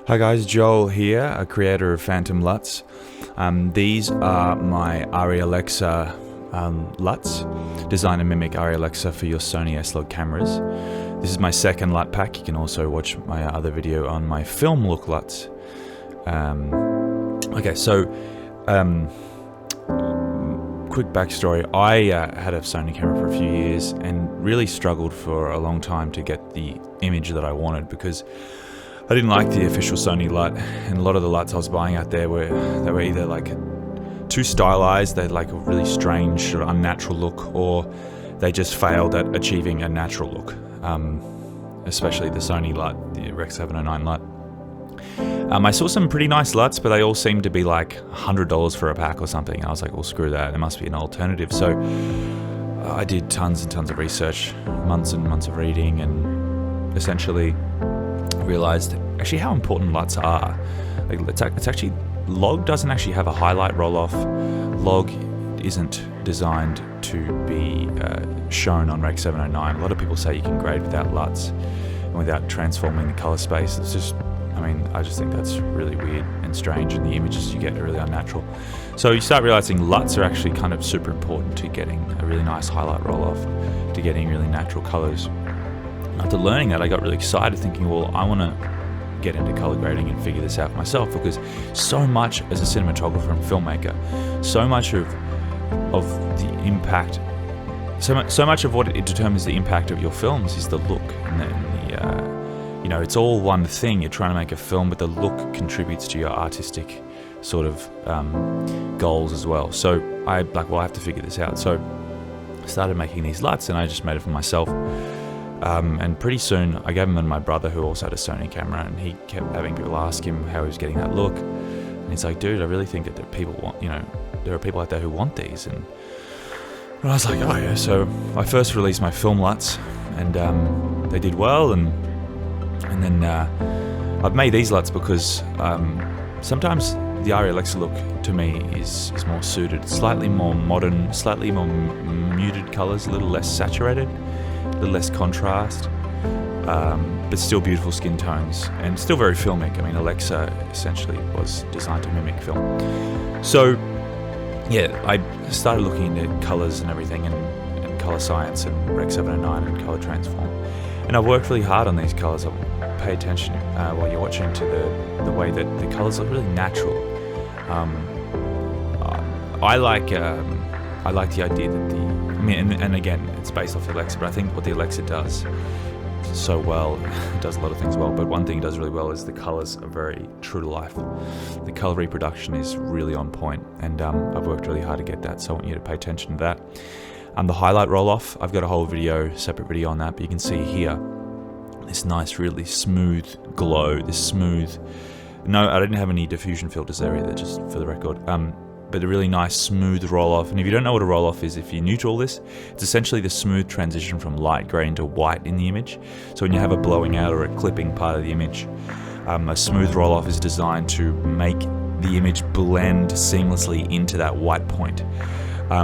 Hi guys, Joel here, a creator of Phantom LUTs. These are my ARRI Alexa LUTs, designed to mimic ARRI Alexa for your Sony Slog cameras. This is my second LUT pack. You can also watch my other video on my film look LUTs. Quick backstory. I had a Sony camera for a few years and really struggled for a long time to get the image that I wanted because I didn't like the official Sony LUT, and a lot of the LUTs I was buying out there were either like too stylized, they had like a really strange sort of unnatural look, or they just failed at achieving a natural look. Especially the Sony LUT, the Rec709 LUT. I saw some pretty nice LUTs, but they all seemed to be like $100 for a pack or something. And I was like, well, screw that, there must be an alternative. So I did tons and tons of research, months and months of reading, and essentially realized actually how important LUTs are. Like, it's actually, Log doesn't actually have a highlight roll-off. Log isn't designed to be shown on Rec709. A lot of people say you can grade without LUTs and without transforming the color space. It's just, I just think that's really weird and strange, and the images you get are really unnatural. So you start realizing LUTs are actually kind of super important to getting a really nice highlight roll-off, to getting really natural colors. After learning that, I got really excited, thinking, well, I want to get into color grading and figure this out for myself, because so much as a cinematographer and filmmaker, so much of the impact, so much of what it determines the impact of your films is the look, and it's all one thing. You're trying to make a film, but the look contributes to your artistic sort of goals as well. So I have to figure this out. So I started making these LUTs, and I just made it for myself. And pretty soon I gave them to my brother, who also had a Sony camera, and he kept having people ask him how he was getting that look. And he's like, dude, I really think that there are people out there who want these. And I was like, oh yeah. So I first released my film LUTs, and they did well, and then I've made these LUTs because sometimes the ARRI Alexa look to me is more suited, slightly more modern, slightly more muted colors, a little less saturated, a little less contrast, but still beautiful skin tones, and still very filmic. Alexa essentially was designed to mimic film. So yeah, I started looking into colors and everything, and color science, and Rec709 and color transform. And I've worked really hard on these colors. Pay attention while you're watching to the way that the colors look really natural. I like the idea that and again, it's based off the Alexa, but I think what the Alexa does so well, it does a lot of things well, but one thing it does really well is the colors are very true to life. The color reproduction is really on point, and I've worked really hard to get that, so I want you to pay attention to that. The highlight roll-off, I've got a whole separate video on that, but you can see here this nice, really smooth glow, no, I didn't have any diffusion filters there either, just for the record. But a really nice smooth roll-off. And if you don't know what a roll-off is, if you're new to all this, it's essentially the smooth transition from light grey into white in the image. So when you have a blowing out or a clipping part of the image, a smooth roll-off is designed to make the image blend seamlessly into that white point,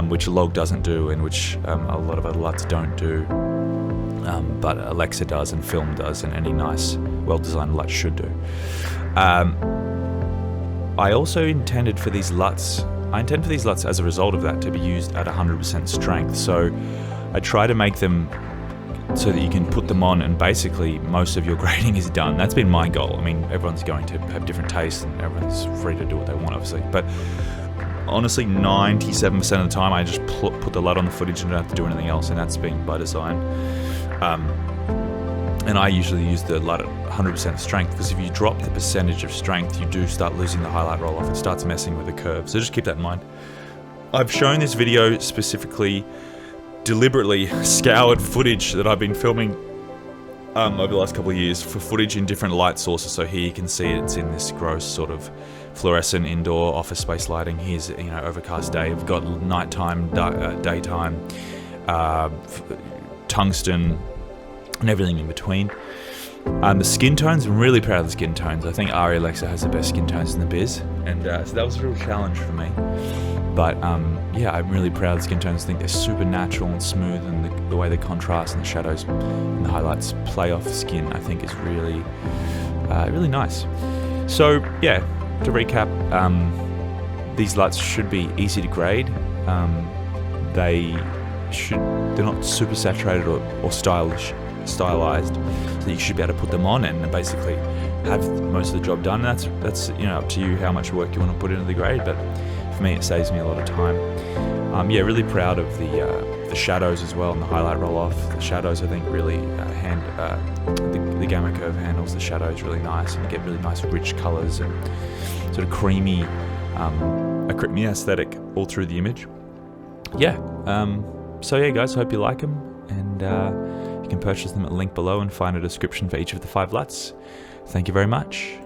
which Log doesn't do, and which a lot of other LUTs don't do, but Alexa does, and film does, and any nice, well-designed LUT should do. I also intended for these LUTs, as a result of that, to be used at 100% strength. So I try to make them so that you can put them on and basically most of your grading is done. That's been my goal. Everyone's going to have different tastes, and everyone's free to do what they want, obviously. But honestly, 97% of the time I just put the LUT on the footage and don't have to do anything else, and that's been by design. And I usually use the LUT at 100% strength, because if you drop the percentage of strength, you do start losing the highlight roll-off. It starts messing with the curve. So just keep that in mind. I've shown this video specifically, deliberately scoured footage that I've been filming over the last couple of years for footage in different light sources. So here you can see it's in this gross sort of fluorescent indoor office space lighting. Here's overcast day. We've got nighttime, daytime, tungsten, and everything in between. The skin tones, I'm really proud of the skin tones. I think ARRI Alexa has the best skin tones in the biz, and so that was a real challenge for me. But yeah, I'm really proud of the skin tones. I think they're super natural and smooth, and the way the contrast and the shadows and the highlights play off the skin, I think is really, really nice. So yeah, to recap, these LUTs should be easy to grade. They're not super saturated or stylized, so you should be able to put them on and basically have most of the job done. That's up to you how much work you want to put into the grade, but for me it saves me a lot of time. Yeah, really proud of the shadows as well and the highlight roll off. The shadows I think really the gamma curve handles the shadows really nice, and you get really nice rich colors and sort of creamy aesthetic all through the image. Yeah, so yeah guys, hope you like them, and you can purchase them at the link below and find a description for each of the 5 LUTs. Thank you very much.